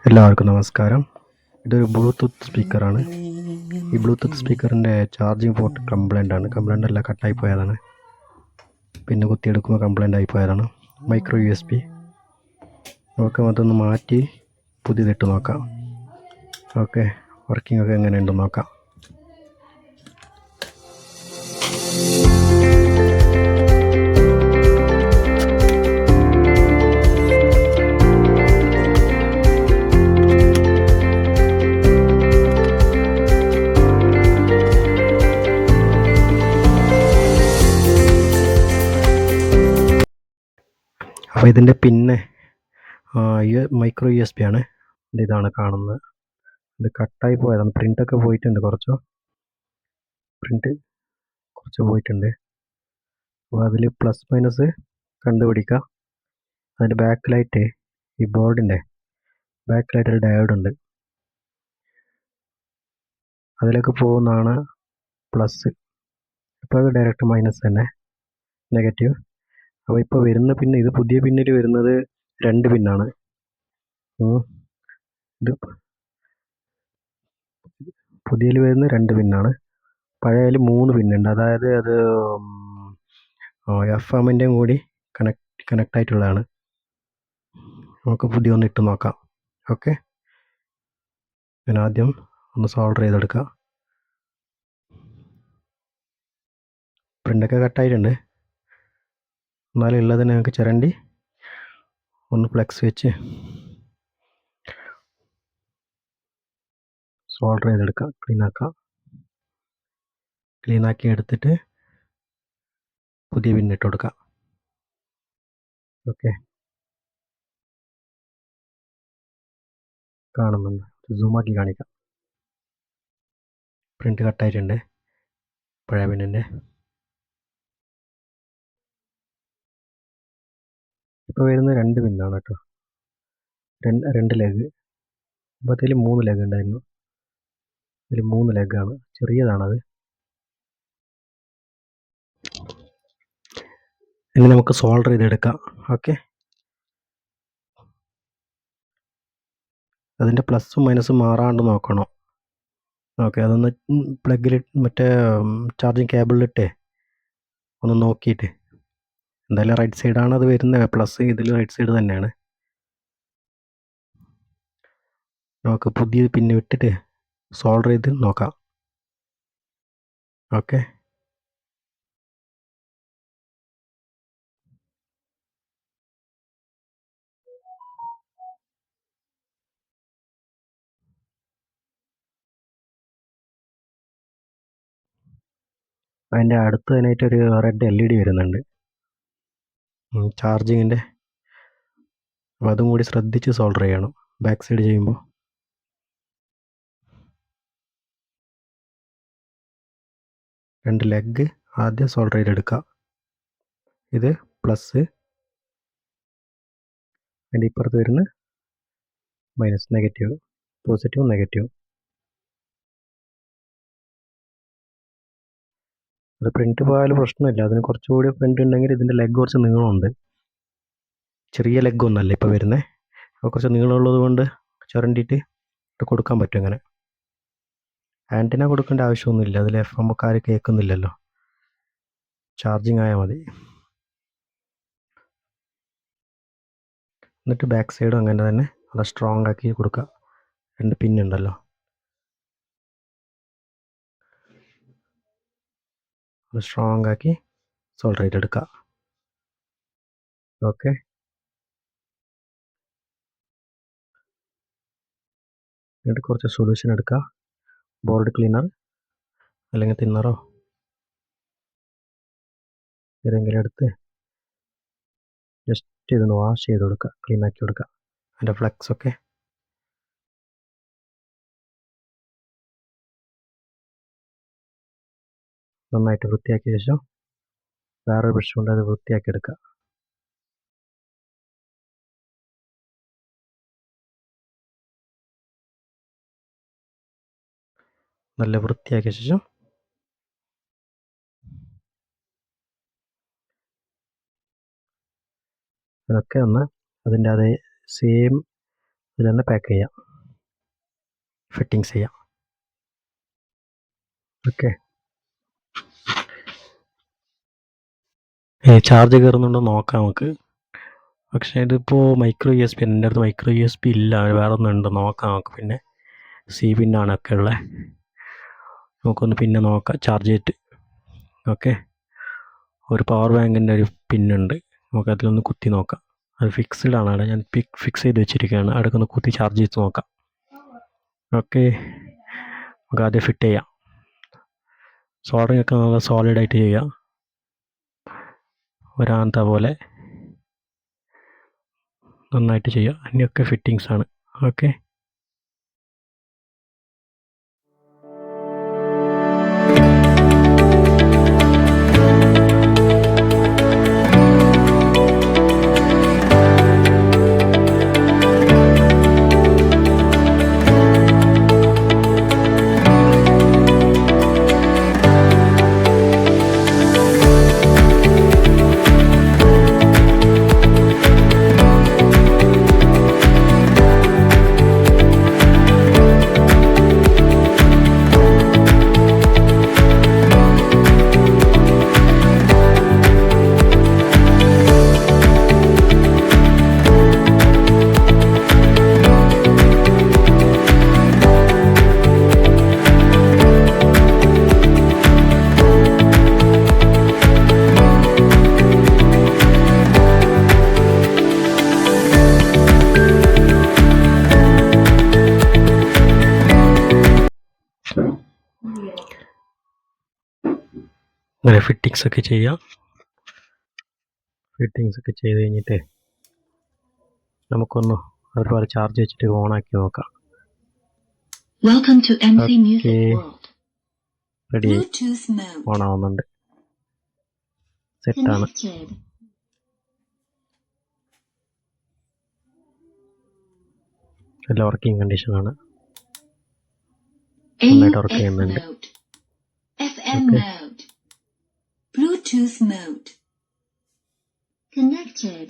എല്ലാവർക്കും നമസ്കാരം. ഇതൊരു ബ്ലൂടൂത്ത് സ്പീക്കറാണ്. ഈ ബ്ലൂടൂത്ത് സ്പീക്കറിൻ്റെ ചാർജിങ് പോർട്ട് കംപ്ലൈൻ്റ് അല്ല, കട്ടായി പോയതാണ്. പിന്നെ കുത്തിയെടുക്കുമ്പോൾ കംപ്ലൈൻ്റ് ആയി പോയതാണ്. Micro USB. നമുക്ക് അതൊന്ന് മാറ്റി പുതിയതിട്ട് നോക്കാം. ഓക്കെ, വർക്കിംഗ് ഒക്കെ എങ്ങനെയുണ്ടെന്ന് നോക്കാം. അപ്പോൾ ഇതിൻ്റെ പിന്നെ മൈക്രോ USB ആണ്. ഇതാണ് കാണുന്നത്. ഇത് കട്ടായി പോയതാണ്. പ്രിൻ്റൊക്കെ പോയിട്ടുണ്ട്, പ്രിൻ്റ് കുറച്ച് പോയിട്ടുണ്ട്. അപ്പോൾ അതിൽ പ്ലസ് മൈനസ് കണ്ടുപിടിക്കുക. അതിൻ്റെ ബാക്ക് ലൈറ്റ്, ഈ ബോർഡിൻ്റെ ബാക്ക് ലൈറ്റിൽ ഡയോഡുണ്ട്. അതിലേക്ക് പോകുന്നതാണ് പ്ലസ്. ഇപ്പോൾ അത് ഡയറക്റ്റ് മൈനസ് തന്നെ, നെഗറ്റീവ്. അപ്പോൾ ഇപ്പോൾ വരുന്ന പിന്നെ ഇത് പുതിയ പിന്നിൽ വരുന്നത് 2 പിന്നാണ്. ഇത് പുതിയതിൽ വരുന്ന 2 പിന്നാണ്. പഴയതിൽ 3 പിന്നുണ്ട്. അതായത് അത് FM-ൻ്റെയും കൂടി കണക്റ്റ് ആയിട്ടുള്ളതാണ്. നമുക്ക് പുതിയ ഒന്ന് ഇട്ട് നോക്കാം. ഓക്കെ, ഞാൻ ആദ്യം ഒന്ന് സോൾഡർ ചെയ്തെടുക്കാം. പ്രിൻ്റൊക്കെ കട്ടായിട്ടുണ്ട്. എന്നാലും ഉള്ളതിനെ നമുക്ക് ചിരണ്ടി ഒന്ന് ഫ്ലെക്സ് വെച്ച് സോൾഡർ ചെയ്തെടുക്കാം. ക്ലീനാക്കി എടുത്തിട്ട് പുതിയ പിന്നിട്ട് കൊടുക്കാം. ഓക്കെ, കാണുന്നുണ്ട്. സൂമാക്കി കാണിക്കാം. പ്രിൻ്റ് കട്ടായിട്ടുണ്ട് പഴയ പിന്നിൻ്റെ. ഇപ്പോൾ വരുന്ന 2 പിന്നാണ് കേട്ടോ. 2 ലെഗ്. മുമ്പത്തേൽ 3 ലെഗ് ഉണ്ടായിരുന്നു. ഇതിൽ 3 ലെഗാണ്. ചെറിയതാണത്. ഇനി നമുക്ക് സോൾഡർ ചെയ്തെടുക്കാം. ഓക്കെ, അതിൻ്റെ പ്ലസ്സും മൈനസും മാറാണ്ട് നോക്കണം. ഓക്കെ, അതൊന്ന് പ്ലഗിൽ മറ്റേ ചാർജിങ് കേബിളിലിട്ട് ഒന്ന് നോക്കിയിട്ട്. എന്തായാലും റൈറ്റ് സൈഡാണ് അത് വരുന്നത്. പ്ലസ് ഇതിൽ റൈറ്റ് സൈഡ് തന്നെയാണ്. നമുക്ക് പുതിയ പിന്നെ വിട്ടിട്ട് സോൾഡർ ചെയ്ത് നോക്കാം. ഓക്കെ, അതിൻ്റെ അടുത്തതിനായിട്ടൊരു റെഡ് LED വരുന്നുണ്ട്, ചാർജിങ്ങിൻ്റെ. അപ്പോൾ അതും കൂടി ശ്രദ്ധിച്ച് സോൾഡർ ചെയ്യണം ബാക്ക് സൈഡ് ചെയ്യുമ്പോൾ. രണ്ട് ലെഗ് ആദ്യം സോൾഡർ ചെയ്തെടുക്കുക. ഇത് പ്ലസ്, അതിൻ്റെ ഇപ്പുറത്ത് വരുന്ന മൈനസ്, നെഗറ്റീവ്, പോസിറ്റീവ്, നെഗറ്റീവ്. അത് പ്രിൻ്റ് പോയാലും പ്രശ്നമില്ല. അതിന് കുറച്ചുകൂടി പ്രിൻ്റ് ഉണ്ടെങ്കിൽ ഇതിൻ്റെ ലെഗ് കുറച്ച് നീളമുണ്ട്. ചെറിയ ലെഗൊന്നുമല്ല ഇപ്പോൾ വരുന്നത്. അപ്പോൾ കുറച്ച് നീളമുള്ളത് കൊണ്ട് ചുരണ്ടിയിട്ട് കൊടുക്കാൻ പറ്റും. അങ്ങനെ ആൻറ്റിന കൊടുക്കേണ്ട ആവശ്യമൊന്നുമില്ല. അതിൽ FM ഒക്കെ ആരും കേൾക്കുന്നില്ലല്ലോ. ചാർജിങ് ആയാൽ മതി. എന്നിട്ട് ബാക്ക് സൈഡും അങ്ങനെ തന്നെ അത് സ്ട്രോങ് ആക്കി കൊടുക്കുക. 2 പിന്നുണ്ടല്ലോ, അത് സ്ട്രോങ് ആക്കി സോൾഡർ ചെയ്തെടുക്കുക. ഓക്കെ, എന്നിട്ട് കുറച്ച് സൊല്യൂഷൻ എടുക്കുക. ബോർഡ് ക്ലീനർ അല്ലെങ്കിൽ തിന്നറോ ഏതെങ്കിലും എടുത്ത് ജസ്റ്റ് ഇതൊന്ന് വാഷ് ചെയ്ത് കൊടുക്കുക, ക്ലീൻ ആക്കി കൊടുക്കുക. അതിൻ്റെ ഫ്ലെക്സ് ഒക്കെ നന്നായിട്ട് വൃത്തിയാക്കിയ ശേഷം വേറൊരു ബ്രഷ് കൊണ്ട് അത് വൃത്തിയാക്കി എടുക്കുക. നല്ല വൃത്തിയാക്കിയ ശേഷം ഇതൊക്കെ ഒന്ന് അതിൻ്റെ അതേ സെയിം ഇതിൽ തന്നെ പാക്ക് ചെയ്യാം, ഫിറ്റിങ്സ് ചെയ്യാം. ഓക്കെ, ചാർജ് കയറുന്നുണ്ടോ നോക്കാം നമുക്ക്. പക്ഷേ ഇതിപ്പോൾ മൈക്രോ യു എസ് ബി, എൻ്റെ അടുത്ത് മൈക്രോ യു എസ് ബി ഇല്ല, വേറെ ഒന്നുണ്ട് നോക്കാം നമുക്ക്. പിന്നെ സി പിന്നാണ് ഒക്കെ ഉള്ളത്, നമുക്കൊന്ന് പിന്നെ നോക്കാം ചാർജ് ചെയ്തിട്ട്. ഓക്കെ, ഒരു പവർ ബാങ്കിൻ്റെ ഒരു പിന്നുണ്ട്, നമുക്ക് അതിലൊന്ന് കുത്തി നോക്കാം. അത് ഫിക്സ്ഡ് ആണ്, അവിടെ ഞാൻ ഫിക്സ് ചെയ്ത് വെച്ചിരിക്കുകയാണ്. അവിടെ ഒന്ന് കുത്തി ചാർജ് ചെയ്ത് നോക്കാം. ഓക്കെ, നമുക്ക് ആദ്യം ഫിറ്റ് ചെയ്യാം. സോൾഡറിങ് ഒക്കെ നല്ല സോളിഡായിട്ട് ചെയ്യാം, ഒരാന്ത പോലെ നന്നായിട്ട് ചെയ്യാം. ഇനിയൊക്കെ ഫിറ്റിങ്സ് ആണ്. ഓക്കെ, അങ്ങനെ ഫിറ്റിങ്സ് ഒക്കെ ചെയ്യാം. ഫിറ്റിങ്സ് ഒക്കെ ചെയ്ത് കഴിഞ്ഞിട്ട് നമുക്കൊന്ന് അതുപോലെ ചാർജ് വെച്ചിട്ട് ഓണാക്കി നോക്കാം. റെഡി, ഓണാവുന്നുണ്ട്, സെറ്റാണ്. എല്ലാം വർക്കിംഗ് കണ്ടീഷനാണ്, നന്നായിട്ട് വർക്ക് ചെയ്യുന്നുണ്ട്. Bluetooth mode. Connected.